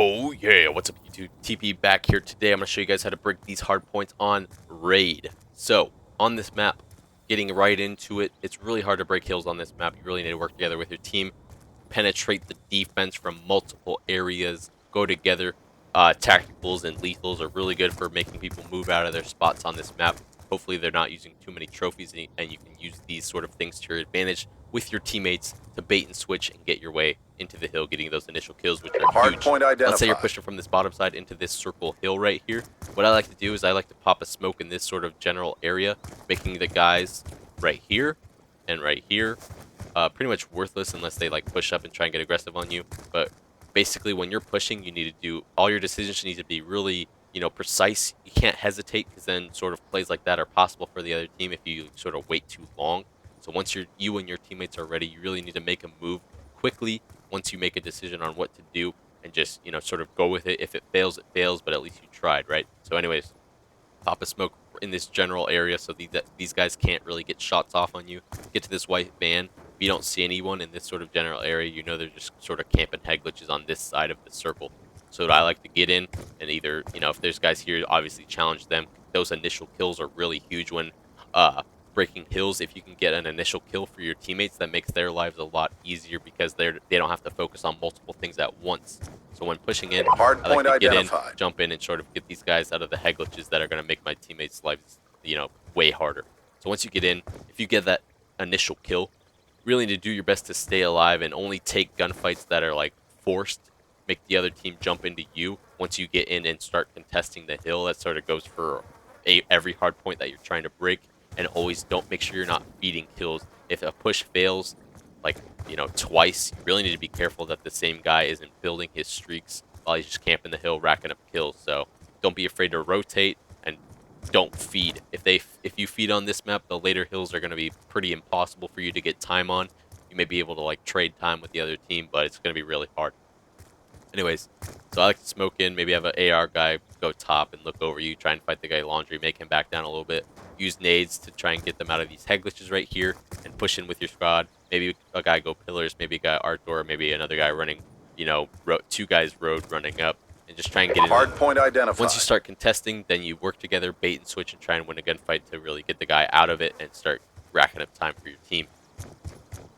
Oh yeah, what's up YouTube? TP back here today. I'm going to show you guys how to break these hard points on Raid. So, on this map, getting right into it, it's really hard to break hills on this map. You really need to work together with your team, penetrate the defense from multiple areas, go together. Tacticals and lethals are really good for making people move out of their spots on this map. Hopefully they're not using too many trophies and you can use these sort of things to your advantage with your teammates to bait and switch and get your way into the hill, getting those initial kills, which are huge. Hardpoint identified. Let's say you're pushing from this bottom side into this circle hill right here. What I like to do is I like to pop a smoke in this sort of general area, making the guys right here and right here pretty much worthless unless they like push up and try and get aggressive on you. But basically, when you're pushing, you need to do all your decisions need to be really, precise. You can't hesitate because then sort of plays like that are possible for the other team if you sort of wait too long. So once you and your teammates are ready, you really need to make a move quickly once you make a decision on what to do and just, sort of go with it. If it fails, it fails, but at least you tried, right? So anyways, pop a smoke in this general area so these guys can't really get shots off on you. Get to this white van. If you don't see anyone in this sort of general area, you know they're just sort of camping head glitches on this side of the circle. So I like to get in and either, if there's guys here, obviously challenge them. Those initial kills are really huge when breaking hills. If you can get an initial kill for your teammates, that makes their lives a lot easier because they don't have to focus on multiple things at once. So when pushing in, I like to get in, jump in, and sort of get these guys out of the head glitches that are going to make my teammates' lives, way harder. So once you get in, if you get that initial kill, really need to do your best to stay alive and only take gunfights that are like forced. Make the other team jump into you. Once you get in and start contesting the hill, that sort of goes for every hard point that you're trying to break. And always make sure you're not feeding kills. If a push fails, like, twice, you really need to be careful that the same guy isn't building his streaks while he's just camping the hill, racking up kills. So don't be afraid to rotate and don't feed. If you feed on this map, the later hills are going to be pretty impossible for you to get time on. You may be able to like trade time with the other team, but it's going to be really hard. Anyways, so I like to smoke in, maybe have an AR guy go top and look over you, try and fight the guy laundry, make him back down a little bit. Use nades to try and get them out of these head glitches right here and push in with your squad. Maybe a guy go pillars, maybe a guy art door, maybe another guy running, two guys road running up and just try and get in. Hardpoint identified. Once you start contesting, then you work together, bait and switch, and try and win a gunfight to really get the guy out of it and start racking up time for your team.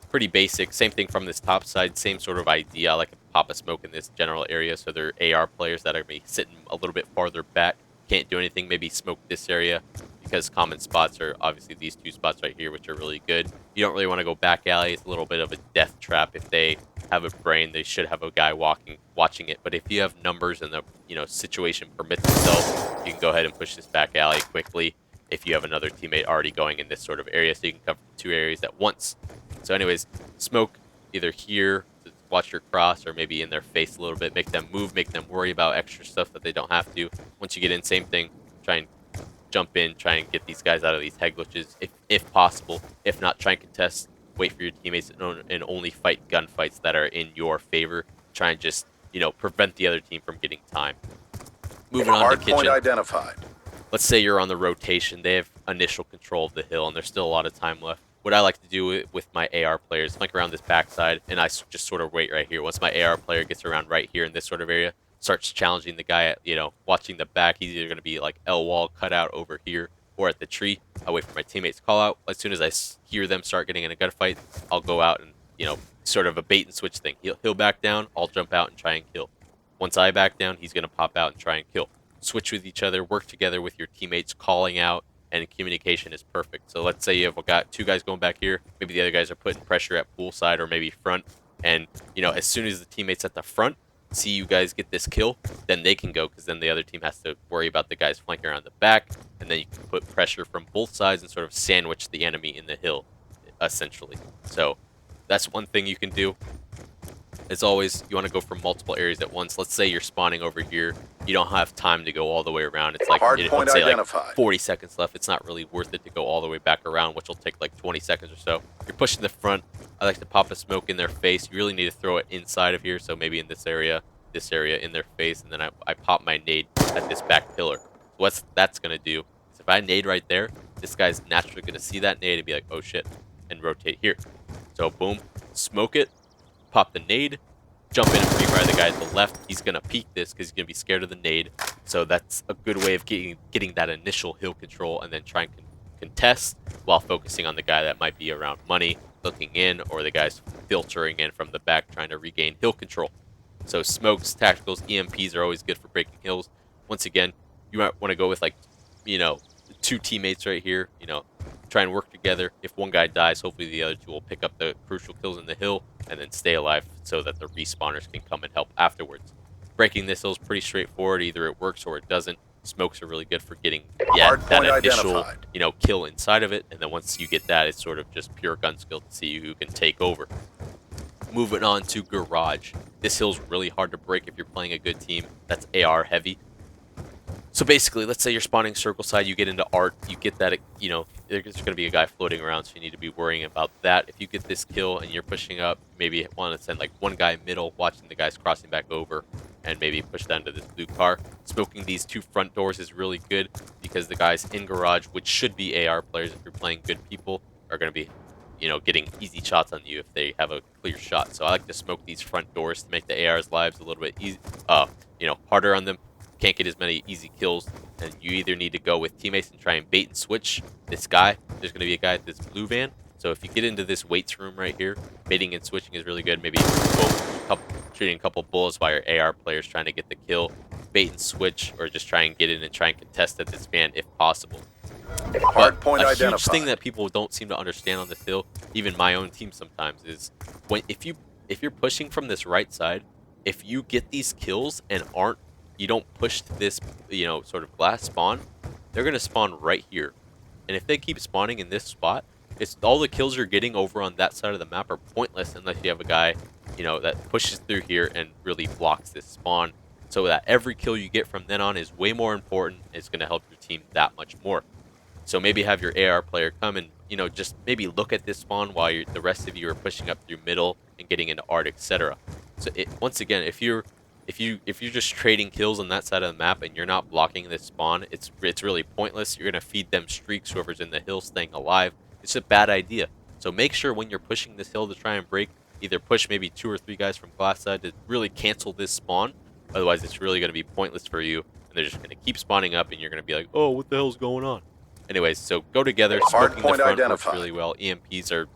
Pretty basic. Same thing from this top side. Same sort of idea. I like to pop a smoke in this general area so they're AR players that are maybe sitting a little bit farther back. Can't do anything. Maybe smoke this area because common spots are obviously these two spots right here, which are really good. You don't really want to go back alley. It's a little bit of a death trap. If they have a brain, they should have a guy watching it. But if you have numbers and the situation permits itself, you can go ahead and push this back alley quickly. If you have another teammate already going in this sort of area, so you can cover two areas at once. So anyways, smoke either here to watch your cross or maybe in their face a little bit. Make them move, make them worry about extra stuff that they don't have to. Once you get in, same thing. Try and jump in, try and get these guys out of these head glitches if possible. If not, try and contest. Wait for your teammates and only fight gunfights that are in your favor. Try and just, prevent the other team from getting time. Moving on to kitchen. Hardpoint identified. Let's say you're on the rotation. They have initial control of the hill and there's still a lot of time left. What I like to do with my AR players, flank around this backside, and I just sort of wait right here. Once my AR player gets around right here in this sort of area, starts challenging the guy at, watching the back, he's either going to be like L wall cut out over here or at the tree. I wait for my teammates to call out. As soon as I hear them start getting in a gunfight, I'll go out and, sort of a bait and switch thing. He'll back down, I'll jump out and try and kill. Once I back down, he's going to pop out and try and kill. Switch with each other, work together with your teammates, calling out, and communication is perfect. So let's say you've got two guys going back here. Maybe the other guys are putting pressure at pool side or maybe front. And, as soon as the teammates at the front see you guys get this kill, then they can go because then the other team has to worry about the guys flanking around the back. And then you can put pressure from both sides and sort of sandwich the enemy in the hill, essentially. So that's one thing you can do. As always, you want to go from multiple areas at once. Let's say you're spawning over here. You don't have time to go all the way around. It's like, let's say like 40 seconds left. It's not really worth it to go all the way back around, which will take like 20 seconds or so. You're pushing the front. I like to pop a smoke in their face. You really need to throw it inside of here. So maybe in this area in their face. And then I pop my nade at this back pillar. What that's going to do is if I nade right there, this guy's naturally going to see that nade and be like, oh shit, and rotate here. So boom, smoke it. Pop the nade, jump in and pre-fire the guy at the left. He's going to peek this because he's going to be scared of the nade. So that's a good way of getting that initial hill control and then try and contest while focusing on the guy that might be around money, looking in, or the guy's filtering in from the back trying to regain hill control. So smokes, tacticals, EMPs are always good for breaking hills. Once again, you might want to go with like, you know, 2 teammates right here, you know, try and work together. If one guy dies, hopefully the other 2 will pick up the crucial kills in the hill and then stay alive so that the respawners can come and help afterwards. Breaking this hill is pretty straightforward. Either it works or it doesn't. Smokes are really good for getting that initial, you know, kill inside of it, and then once you get that, it's sort of just pure gun skill to see who can take over. Moving on to garage. This hill's really hard to break if you're playing a good team that's AR heavy. So basically, let's say you're spawning circle side, you get into art, you get that, you know, there's going to be a guy floating around, so you need to be worrying about that. If you get this kill and you're pushing up, maybe want to send like one guy middle, watching the guys crossing back over, and maybe push down to this blue car. Smoking these 2 front doors is really good because the guys in garage, which should be AR players if you're playing good people, are going to be, you know, getting easy shots on you if they have a clear shot. So I like to smoke these front doors to make the AR's lives a little bit easy, you know, harder on them. Can't get as many easy kills, and you either need to go with teammates and try and bait and switch this guy. There's going to be a guy at this blue van, so if you get into this weights room right here, baiting and switching is really good. Maybe shooting a couple bullets while your AR player's trying to get the kill, bait and switch, or just try and get in and try and contest at this van if possible. Hardpoint identified. A huge thing that people don't seem to understand on this hill, even my own team sometimes, is if you're pushing from this right side, if you get these kills and you don't push to this, you know, sort of glass spawn, they're going to spawn right here. And if they keep spawning in this spot, it's all the kills you're getting over on that side of the map are pointless unless you have a guy, you know, that pushes through here and really blocks this spawn. So that every kill you get from then on is way more important. It's going to help your team that much more. So maybe have your AR player come and, you know, just maybe look at this spawn while the rest of you are pushing up through middle and getting into art, etc. So once again, if you're just trading kills on that side of the map and you're not blocking this spawn, it's really pointless. You're gonna feed them streaks, whoever's in the hill staying alive. It's a bad idea. So make sure when you're pushing this hill to try and break, either push maybe 2 or 3 guys from glass side to really cancel this spawn. Otherwise, it's really gonna be pointless for you, and they're just gonna keep spawning up, and you're gonna be like, oh, what the hell's going on? Anyways, so go together. Smoking the front works really well. EMPs are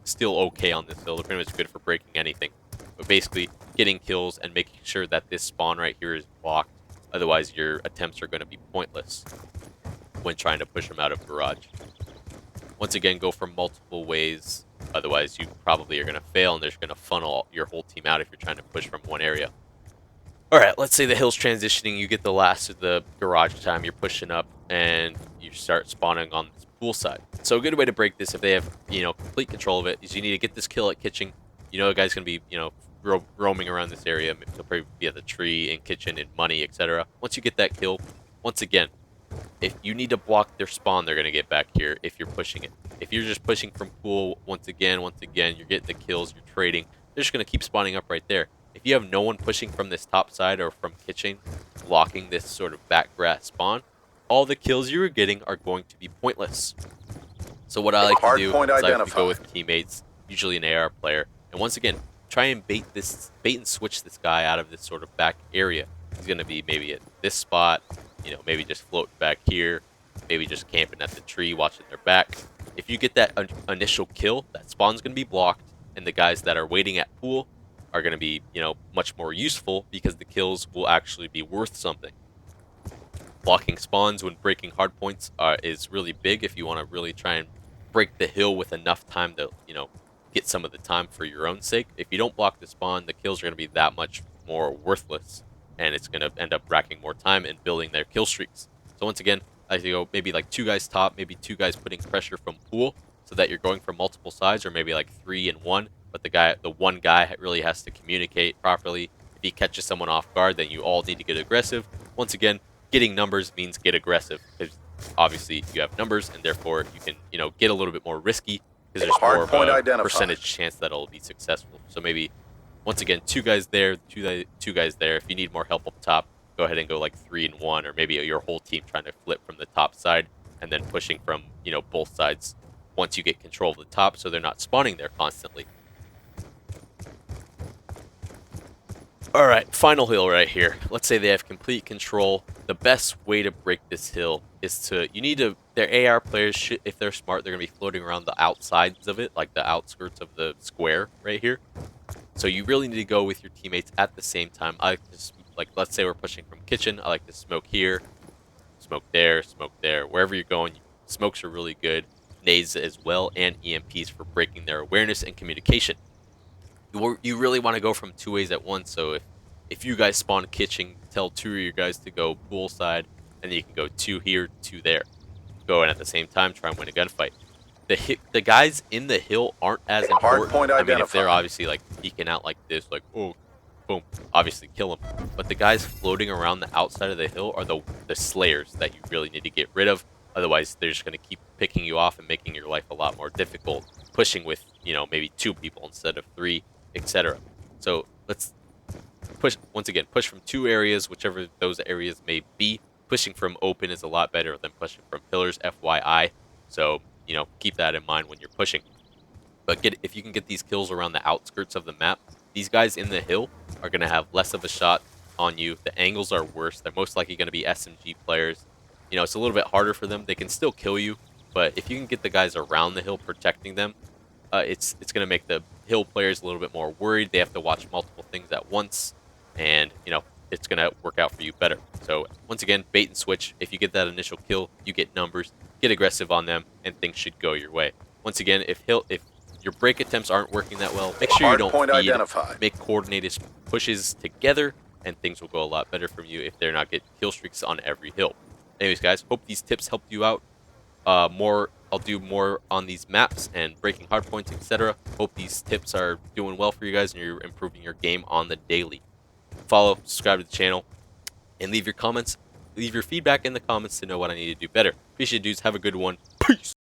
still okay on this hill. They're pretty much good for breaking anything. But basically, getting kills and making sure that this spawn right here is blocked. Otherwise, your attempts are going to be pointless when trying to push them out of garage. Once again, go from multiple ways. Otherwise, you probably are going to fail, and they're just going to funnel your whole team out if you're trying to push from one area. Alright, let's say the hill's transitioning. You get the last of the garage time. You're pushing up, and you start spawning on this pool side. So a good way to break this, if they have, you know, complete control of it, is you need to get this kill at kitchen. You know the guy's going to be, you know, roaming around this area. He'll probably be at the tree and kitchen and money, etc. Once you get that kill, once again, if you need to block their spawn, they're going to get back here if you're pushing it. If you're just pushing from pool, once again, you're getting the kills, you're trading, they're just going to keep spawning up right there. If you have no one pushing from this top side or from kitchen, blocking this sort of back grass spawn, all the kills you are getting are going to be pointless. So what I like to do is I like to go with teammates, usually an AR player, and once again, try and bait and switch this guy out of this sort of back area. He's going to be maybe at this spot, you know, maybe just floating back here, maybe just camping at the tree, watching their back. If you get that initial kill, that spawn's going to be blocked, and the guys that are waiting at pool are going to be, you know, much more useful because the kills will actually be worth something. Blocking spawns when breaking hardpoints is really big if you want to really try and break the hill with enough time to, you know, get some of the time for your own sake. If you don't block the spawn, the kills are going to be that much more worthless, and it's going to end up racking more time and building their kill streaks. So once again, I like to go maybe like 2 guys top, maybe 2 guys putting pressure from pool so that you're going from multiple sides, or maybe like 3 and 1, but the one guy really has to communicate properly. If he catches someone off guard, then you all need to get aggressive. Once again, getting numbers means get aggressive, because obviously you have numbers, and therefore you can, you know, get a little bit more risky because there's more of a percentage chance that it'll be successful. So maybe, once again, 2 guys there, 2 guys there. If you need more help up top, go ahead and go like 3 and 1, or maybe your whole team trying to flip from the top side and then pushing from, you know, both sides once you get control of the top, so they're not spawning there constantly. Alright, final hill right here. Let's say they have complete control. The best way to break this hill is their AR players should, if they're smart, they're going to be floating around the outsides of it, like the outskirts of the square right here. So you really need to go with your teammates at the same time. I like to, like, let's say we're pushing from kitchen. I like to smoke here, smoke there. Wherever you're going, smokes are really good. Nades as well, and EMPs for breaking their awareness and communication. You really want to go from two ways at once. So if you guys spawn kitchen, tell two of your guys to go poolside, and then you can go two here, two there. Go in at the same time, try and win a gunfight. The guys in the hill aren't as important. Hardpoint I mean, if they're identified. obviously like peeking out like this, like, oh, boom, obviously kill them. But the guys floating around the outside of the hill are the slayers that you really need to get rid of. Otherwise, they're just going to keep picking you off and making your life a lot more difficult, pushing with, maybe two people instead of three, etc. So let's push from two areas, whichever those areas may be. Pushing from open is a lot better than pushing from pillars, FYI. So, keep that in mind when you're pushing. But if you can get these kills around the outskirts of the map, these guys in the hill are going to have less of a shot on you. The angles are worse. They're most likely going to be SMG players. It's a little bit harder for them. They can still kill you, but if you can get the guys around the hill protecting them, it's going to make the hill players a little bit more worried. They have to watch multiple things at once, and it's going to work out for you better. So once again, bait and switch. If you get that initial kill, you get numbers. Get aggressive on them, and things should go your way. Once again, if your break attempts aren't working that well, make sure you don't Hardpoint feed. identified. Make coordinated pushes together, and things will go a lot better from you if they're not getting kill streaks on every hill. Anyways, guys, hope these tips helped you out. I'll do more on these maps and breaking hardpoints, etc. Hope these tips are doing well for you guys and you're improving your game on the daily. Follow, subscribe to the channel, and leave your feedback in the comments to know what I need to do better. Appreciate it, dudes. Have a good one. Peace.